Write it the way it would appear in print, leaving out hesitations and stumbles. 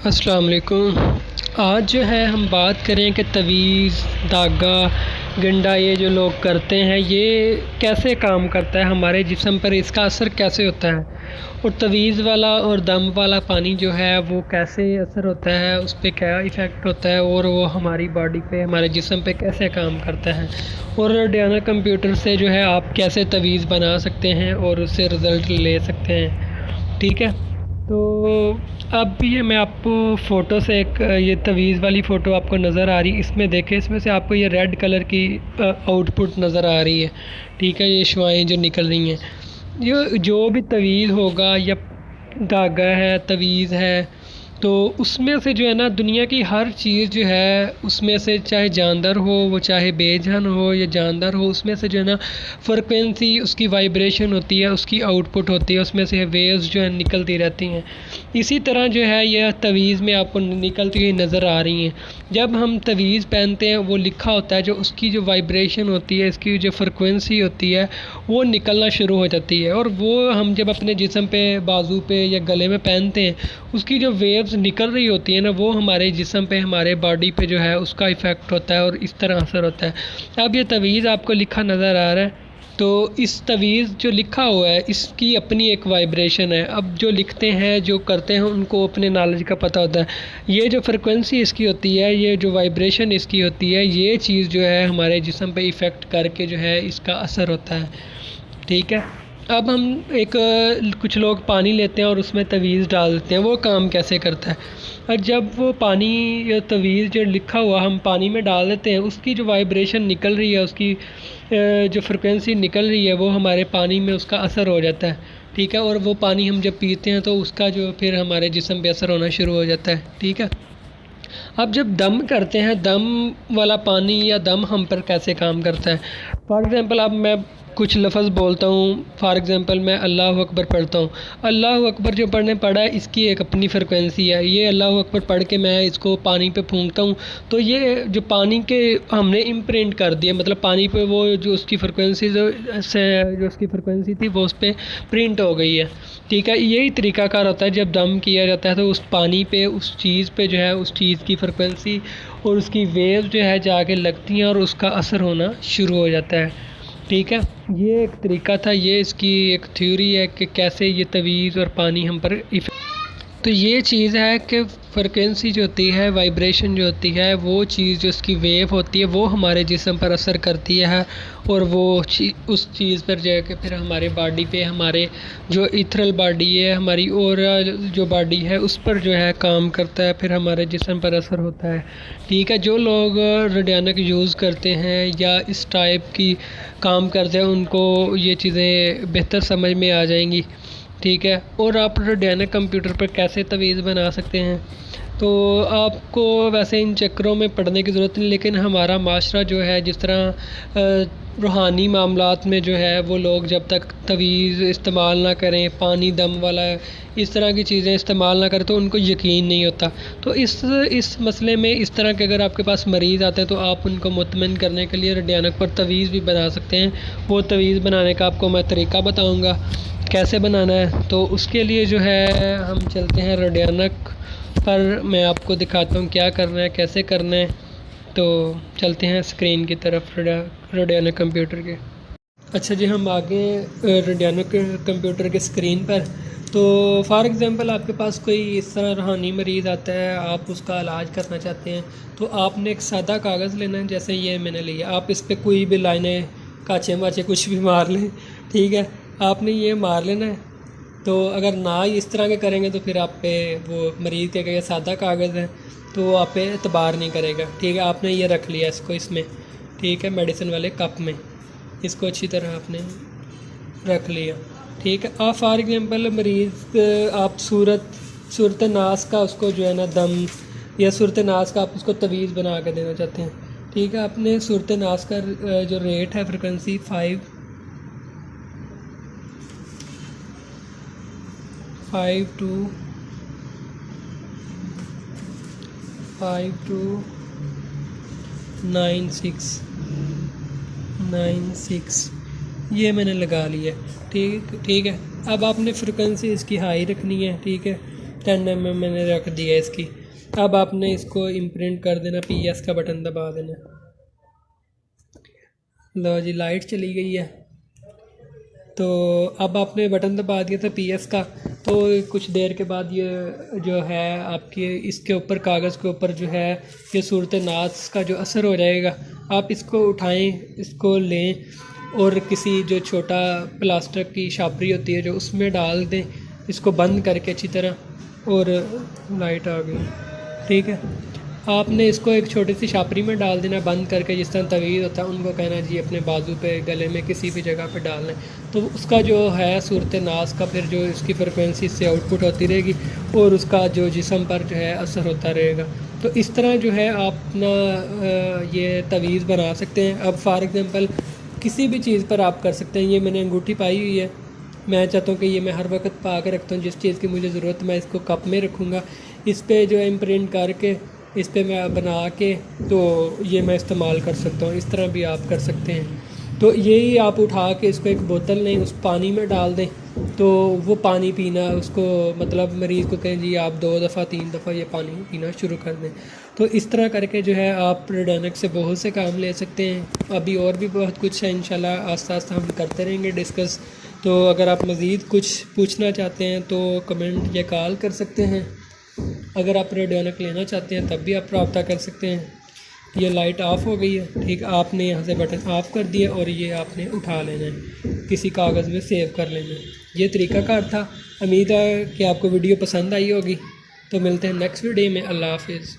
अस्सलाम वालेकुम। आज जो है हम बात करें कि तवीज़, धागा, गंडा ये जो लोग करते हैं ये कैसे काम करता है हमारे जिस्म पर, इसका असर कैसे होता है, और तवीज़ वाला और दम वाला पानी जो है वो कैसे असर होता है, उस पर क्या इफ़ेक्ट होता है और वो हमारी बॉडी पे, हमारे जिस्म पे कैसे काम करता है, और डायना कंप्यूटर से जो है आप कैसे तवीज़ बना सकते हैं और उससे रिज़ल्ट ले सकते हैं। ठीक है, तो अब ये मैं आपको फ़ोटो से एक ये तवीज़ वाली फ़ोटो आपको नज़र आ रही है, इसमें देखें, इसमें से आपको ये रेड कलर की आउटपुट नज़र आ रही है। ठीक है, ये शुआएँ जो निकल रही हैं, ये जो भी तवीज़ होगा या धागा है, तवीज़ है, तो उसमें से जो है ना दुनिया की हर चीज़ जो है उसमें से, चाहे जानदार हो वो, चाहे बेजान हो या जानदार हो, उसमें से जो है ना फ्रिक्वेंसी, उसकी वाइब्रेशन होती है, उसकी आउटपुट होती है, उसमें से वेव्स जो है निकलती रहती हैं। इसी तरह जो है यह तवीज़ में आपको निकलती हुई नज़र आ रही हैं। जब हम तवीज़ पहनते हैं वो लिखा होता है, जो उसकी जो वाइब्रेशन होती है, इसकी जो फ्रिक्वेंसी होती है वो निकलना शुरू हो जाती है, और वो हम जब अपने जिस्म पे, बाजू पे या गले में पहनते हैं, उसकी जो वेव्स निकल रही होती है ना, वो हमारे जिस्म पे, हमारे बॉडी पे जो है उसका इफ़ेक्ट होता है और इस तरह असर होता है। अब ये तवीज़ आपको लिखा नज़र आ रहा है, तो इस तवीज़ जो लिखा हुआ है इसकी अपनी एक वाइब्रेशन है। अब जो लिखते हैं, जो करते हैं, उनको अपने नॉलेज का पता होता है। ये जो फ्रिक्वेंसी इसकी होती है, ये जो वाइब्रेशन इसकी होती है, ये चीज़ जो है हमारे जिस्म पे इफ़ेक्ट करके जो है इसका असर होता है। ठीक है, अब हम कुछ लोग पानी लेते हैं और उसमें तवीज़ डाल देते हैं। वो काम कैसे करता है? और जब वो पानी या तवीज़ जो लिखा हुआ हम पानी में डाल देते हैं, उसकी जो वाइब्रेशन निकल रही है, उसकी जो फ्रिक्वेंसी निकल रही है, वो हमारे पानी में उसका असर हो जाता है। ठीक है, और वो पानी हम जब पीते हैं तो उसका जो फिर हमारे जिस्म पे असर होना शुरू हो जाता है। ठीक है, अब जब दम करते हैं, दम वाला पानी या दम हम पर कैसे काम करता है? फॉर एग्ज़ाम्पल, अब मैं कुछ लफ्ज़ बोलता हूँ, फॉर एग्ज़ाम्पल मैं अल्लाह अकबर पढ़ता हूँ। अल्लाह अकबर जो पढ़ने पड़ा है, इसकी एक अपनी फ्रिक्वेंसी है। ये अल्लाह अकबर पढ़ के मैं इसको पानी पे फूंकता हूँ, तो ये जो पानी के हमने इम्प्रिंट कर दिया, मतलब पानी पे वो जो उसकी फ्रिक्वेंसी जो उसकी फ्रिक्वेंसी थी वो उस पर प्रिंट हो गई है। ठीक है, यही तरीकाकार होता है जब दम किया जाता है, तो उस पानी पे, उस चीज़ पे जो है उस चीज़ की फ्रिक्वेंसी और उसकी वेव जो है जाके लगती हैं और उसका असर होना शुरू हो जाता है। ठीक है, ये एक तरीका था, ये इसकी एक थ्योरी है कि कैसे ये तवीज़ और पानी हम पर तो ये चीज़ है कि फ्रिक्वेंसी जो होती है, वाइब्रेशन जो होती है, वो चीज़ जो उसकी वेव होती है वो हमारे जिस्म पर असर करती है, और वो उस चीज़ पर जाके फिर हमारे बॉडी पे, हमारे जो इथरल बॉडी है हमारी, और जो बॉडी है उस पर जो है काम करता है, फिर हमारे जिस्म पर असर होता है। ठीक है, जो लोग रेडियोनिक यूज़ करते हैं या इस टाइप की काम करते हैं, उनको ये चीज़ें बेहतर समझ में आ जाएंगी। ठीक है, और आप रेडियोनिक कंप्यूटर पर कैसे तवीज़ बना सकते हैं, तो आपको वैसे इन चक्करों में पढ़ने की ज़रूरत नहीं, लेकिन हमारा माशरा जो है, जिस तरह रूहानी मामलात में जो है वो लोग जब तक तवीज़ इस्तेमाल ना करें, पानी दम वाला इस तरह की चीज़ें इस्तेमाल ना करें, तो उनको यकीन नहीं होता। तो इस मसले में, इस तरह के अगर आपके पास मरीज़ आते हैं तो आप उनको मुतमिन करने के लिए रेडियोनिक पर तवीज़ भी बना सकते हैं। वो तवीज़ बनाने का आपको मैं तरीका बताऊँगा कैसे बनाना है। तो उसके लिए जो है हम चलते हैं रेडियोनिक पर, मैं आपको दिखाता हूँ क्या करना है, कैसे करना है। तो चलते हैं स्क्रीन की तरफ, रेडियोनिक कंप्यूटर के। अच्छा जी, हम आगे रेडियोनिक कंप्यूटर के स्क्रीन पर। तो फॉर एग्ज़ाम्पल, आपके पास कोई इस तरह रूहानी मरीज़ आता है, आप उसका इलाज करना चाहते हैं, तो आपने एक सादा कागज़ लेना है, जैसे ये मैंने लिया। आप इस पर कोई भी लाइनें, काचे वाचे कुछ भी मार लें। ठीक है, आपने ये मार लेना है। तो अगर ना इस तरह के करेंगे तो फिर आप पे वो मरीज़ के ये सादा कागज़ है तो वो आप पे एतबार नहीं करेगा। ठीक है, आपने ये रख लिया इसको इसमें, ठीक है, मेडिसिन वाले कप में, इसको अच्छी तरह आपने रख लिया। ठीक है, आप फॉर एग्ज़ाम्पल मरीज़, आप सूरत नास का उसको जो है ना दम, या सूरत नास का आप उसको तवीज़ बना कर देना चाहते हैं। ठीक है, आपने सूरत नास का जो रेट है, फ्रिक्वेंसी 5 to 96 ये मैंने लगा लिया। ठीक है, अब आपने फ्रिक्वेंसी इसकी हाई रखनी है। ठीक है, 10 mm मैंने रख दिया इसकी। अब आपने इसको इम्प्रिंट कर देना, PS का बटन दबा देना। लो जी, लाइट चली गई है। तो अब आपने बटन दबा दिया था PS का, तो कुछ देर के बाद ये जो है आपके इसके ऊपर कागज़ के ऊपर जो है ये सूरत नास का जो असर हो जाएगा। आप इसको उठाएं, इसको लें और किसी जो छोटा प्लास्टिक की छापरी होती है जो उसमें डाल दें, इसको बंद करके अच्छी तरह। और लाइट आ गई, ठीक है। आपने इसको एक छोटी सी छापरी में डाल देना बंद करके, जिस तरह तवीज़ होता है उनको कहना जी अपने बाजू पे, गले में, किसी भी जगह पे डालना है। तो उसका जो है सूरत नास का फिर जो इसकी फ्रिक्वेंसी से आउटपुट होती रहेगी और उसका जो जिस्म पर जो है असर होता रहेगा। तो इस तरह जो है आप अपना ये तवीज़ बना सकते हैं। अब फॉर एग्ज़ाम्पल किसी भी चीज़ पर आप कर सकते हैं। ये मैंने अंगूठी पाई हुई है, मैं चाहता हूँ कि ये मैं हर वक्त पा के रखता हूँ। जिस चीज़ की मुझे ज़रूरत मैं इसको कप में रखूँगा, इस पर जो है इम्प्रिंट करके इस पर मैं बना के तो ये मैं इस्तेमाल कर सकता हूँ। इस तरह भी आप कर सकते हैं। तो यही आप उठा के इसको एक बोतल नहीं उस पानी में डाल दें, तो वो पानी पीना उसको मतलब मरीज़ को कहें जी आप 2 दफ़ा 3 दफ़ा ये पानी पीना शुरू कर दें। तो इस तरह करके जो है आप रेडोनिक से बहुत से काम ले सकते हैं। अभी और भी बहुत कुछ है, इंशाल्लाह आस्ता आस्ता हम करते रहेंगे डिस्कस। तो अगर आप मज़ीद कुछ पूछना चाहते हैं तो कमेंट या कॉल कर सकते हैं। अगर आप रेडियोनिक लेना चाहते हैं तब भी आप रब्ता कर सकते हैं। ये लाइट ऑफ़ हो गई है, ठीक। आपने यहाँ से बटन ऑफ़ कर दिया और ये आपने उठा लेना है, किसी कागज़ में सेव कर लेना है। ये तरीक़ाकार था। उम्मीद है कि आपको वीडियो पसंद आई होगी। तो मिलते हैं नेक्स्ट वीडियो में। अल्लाह हाफिज़।